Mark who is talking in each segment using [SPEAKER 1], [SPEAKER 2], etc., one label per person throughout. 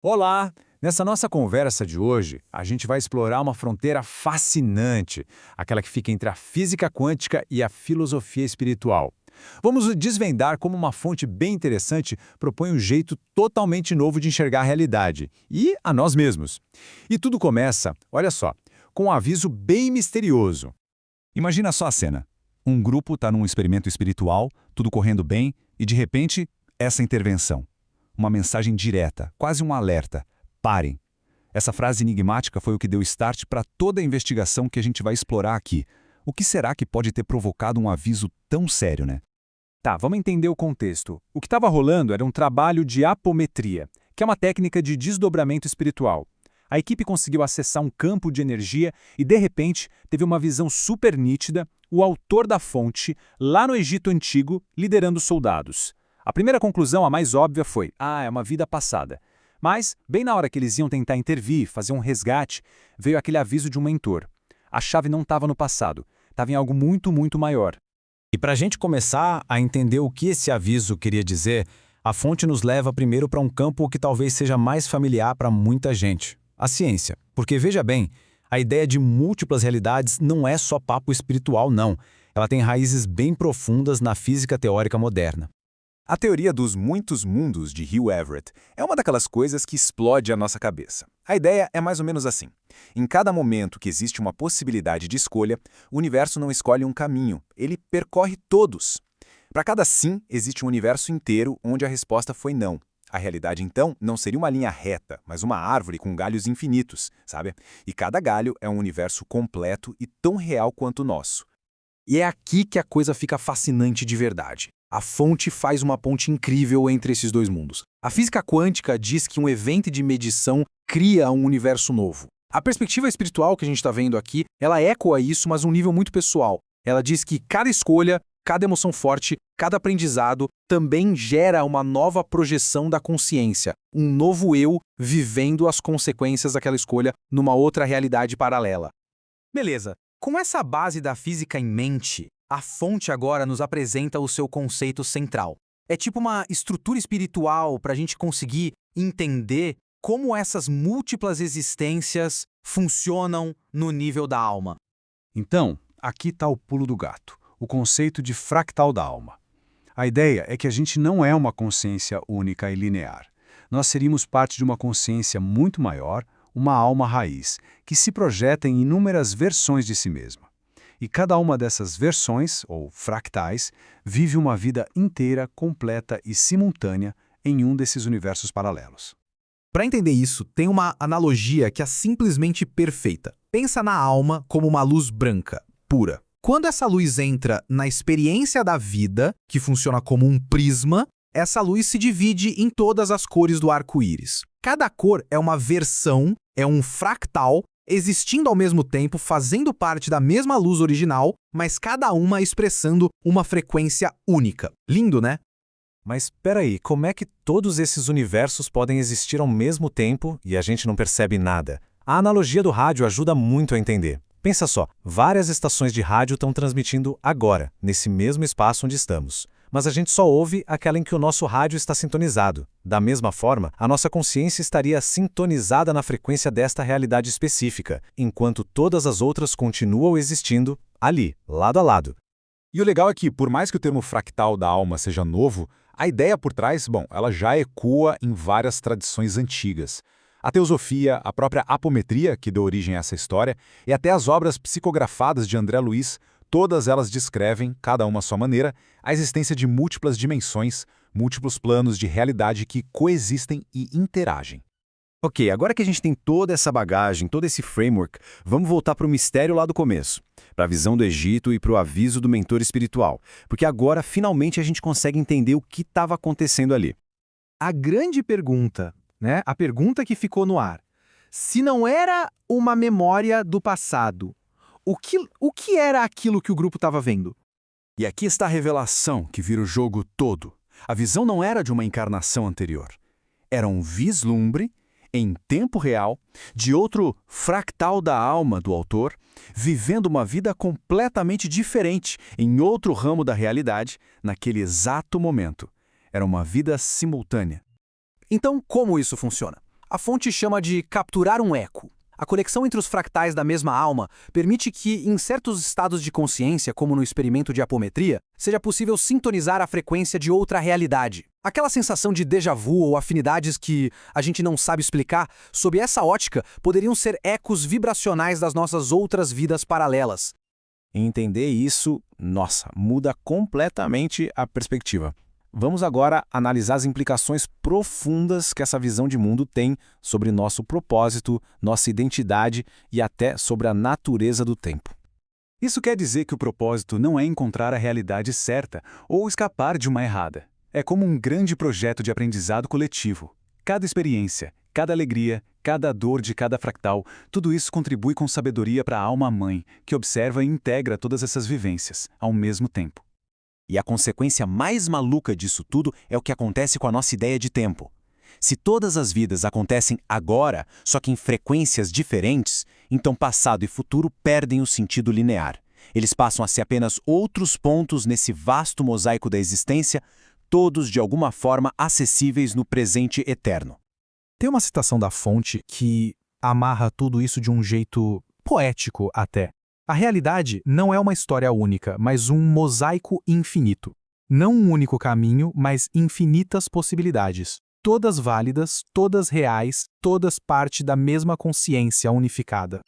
[SPEAKER 1] Olá! Nessa nossa conversa de hoje, a gente vai explorar uma fronteira fascinante, aquela que fica entre a física quântica e a filosofia espiritual. Vamos desvendar como uma fonte bem interessante propõe um jeito totalmente novo de enxergar a realidade e a nós mesmos. E tudo começa, olha só, com um aviso bem misterioso. Imagina só a cena. Um grupo está num experimento espiritual, tudo correndo bem, e de repente, essa intervenção. Uma mensagem direta, quase um alerta. Parem. Essa frase enigmática foi o que deu start para toda a investigação que a gente vai explorar aqui. O que será que pode ter provocado um aviso tão sério, né? Tá, vamos entender o contexto. O que estava rolando era um trabalho de apometria, que é uma técnica de desdobramento espiritual. A equipe conseguiu acessar um campo de energia e, de repente, teve uma visão super nítida, o autor da fonte, lá no Egito Antigo, liderando os soldados. A primeira conclusão, a mais óbvia, foi: é uma vida passada. Mas, bem na hora que eles iam tentar intervir, fazer um resgate, veio aquele aviso de um mentor. A chave não estava no passado, estava em algo muito, muito maior.
[SPEAKER 2] E para a gente começar a entender o que esse aviso queria dizer, a fonte nos leva primeiro para um campo que talvez seja mais familiar para muita gente: a ciência. Porque, veja bem, a ideia de múltiplas realidades não é só papo espiritual, não. Ela tem raízes bem profundas na física teórica moderna.
[SPEAKER 3] A teoria dos muitos mundos de Hugh Everett é uma daquelas coisas que explode a nossa cabeça. A ideia é mais ou menos assim. Em cada momento que existe uma possibilidade de escolha, o universo não escolhe um caminho, ele percorre todos. Para cada sim, existe um universo inteiro onde a resposta foi não. A realidade, então, não seria uma linha reta, mas uma árvore com galhos infinitos, sabe? E cada galho é um universo completo e tão real quanto o nosso.
[SPEAKER 4] E é aqui que a coisa fica fascinante de verdade. A fonte faz uma ponte incrível entre esses dois mundos. A física quântica diz que um evento de medição cria um universo novo. A perspectiva espiritual que a gente está vendo aqui, ela ecoa isso, mas num nível muito pessoal. Ela diz que cada escolha, cada emoção forte, cada aprendizado também gera uma nova projeção da consciência, um novo eu vivendo as consequências daquela escolha numa outra realidade paralela. Beleza. Com essa base da física em mente, a fonte agora nos apresenta o seu conceito central. É tipo uma estrutura espiritual para a gente conseguir entender como essas múltiplas existências funcionam no nível da alma.
[SPEAKER 1] Então, aqui está o pulo do gato, o conceito de fractal da alma. A ideia é que a gente não é uma consciência única e linear. Nós seríamos parte de uma consciência muito maior, uma alma raiz, que se projeta em inúmeras versões de si mesma. E cada uma dessas versões, ou fractais, vive uma vida inteira, completa e simultânea em um desses universos paralelos.
[SPEAKER 4] Para entender isso, tem uma analogia que é simplesmente perfeita. Pensa na alma como uma luz branca, pura. Quando essa luz entra na experiência da vida, que funciona como um prisma, essa luz se divide em todas as cores do arco-íris. Cada cor é uma versão, é um fractal, existindo ao mesmo tempo, fazendo parte da mesma luz original, mas cada uma expressando uma frequência única. Lindo, né?
[SPEAKER 2] Mas espera aí, como é que todos esses universos podem existir ao mesmo tempo e a gente não percebe nada? A analogia do rádio ajuda muito a entender. Pensa só, várias estações de rádio estão transmitindo agora, nesse mesmo espaço onde estamos. Mas a gente só ouve aquela em que o nosso rádio está sintonizado. Da mesma forma, a nossa consciência estaria sintonizada na frequência desta realidade específica, enquanto todas as outras continuam existindo ali, lado a lado.
[SPEAKER 3] E o legal é que, por mais que o termo fractal da alma seja novo, a ideia por trás, ela já ecoa em várias tradições antigas. A teosofia, a própria apometria, que deu origem a essa história, e até as obras psicografadas de André Luiz, todas elas descrevem, cada uma à sua maneira, a existência de múltiplas dimensões, múltiplos planos de realidade que coexistem e interagem.
[SPEAKER 2] Ok, agora que a gente tem toda essa bagagem, todo esse framework, vamos voltar para o mistério lá do começo, para a visão do Egito e para o aviso do mentor espiritual, porque agora finalmente a gente consegue entender o que estava acontecendo ali.
[SPEAKER 4] A grande pergunta, né? A pergunta que ficou no ar. Se não era uma memória do passado, o que era aquilo que o grupo estava vendo?
[SPEAKER 3] E aqui está a revelação que vira o jogo todo. A visão não era de uma encarnação anterior. Era um vislumbre, em tempo real, de outro fractal da alma do autor, vivendo uma vida completamente diferente em outro ramo da realidade, naquele exato momento. Era uma vida simultânea.
[SPEAKER 4] Então, como isso funciona? A fonte chama de capturar um eco. A conexão entre os fractais da mesma alma permite que, em certos estados de consciência, como no experimento de apometria, seja possível sintonizar a frequência de outra realidade. Aquela sensação de déjà vu ou afinidades que a gente não sabe explicar, sob essa ótica, poderiam ser ecos vibracionais das nossas outras vidas paralelas.
[SPEAKER 3] Entender isso, nossa, muda completamente a perspectiva. Vamos agora analisar as implicações profundas que essa visão de mundo tem sobre nosso propósito, nossa identidade e até sobre a natureza do tempo.
[SPEAKER 1] Isso quer dizer que o propósito não é encontrar a realidade certa ou escapar de uma errada. É como um grande projeto de aprendizado coletivo. Cada experiência, cada alegria, cada dor de cada fractal, tudo isso contribui com sabedoria para a alma-mãe, que observa e integra todas essas vivências, ao mesmo tempo.
[SPEAKER 3] E a consequência mais maluca disso tudo é o que acontece com a nossa ideia de tempo. Se todas as vidas acontecem agora, só que em frequências diferentes, então passado e futuro perdem o sentido linear. Eles passam a ser apenas outros pontos nesse vasto mosaico da existência, todos de alguma forma acessíveis no presente eterno.
[SPEAKER 2] Tem uma citação da fonte que amarra tudo isso de um jeito poético até. A realidade não é uma história única, mas um mosaico infinito. Não um único caminho, mas infinitas possibilidades. Todas válidas, todas reais, todas parte da mesma consciência unificada.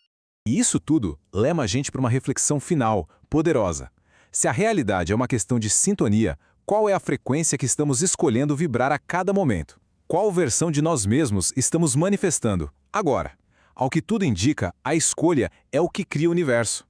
[SPEAKER 1] E isso tudo leva a gente para uma reflexão final, poderosa. Se a realidade é uma questão de sintonia, qual é a frequência que estamos escolhendo vibrar a cada momento? Qual versão de nós mesmos estamos manifestando agora? Ao que tudo indica, a escolha é o que cria o universo.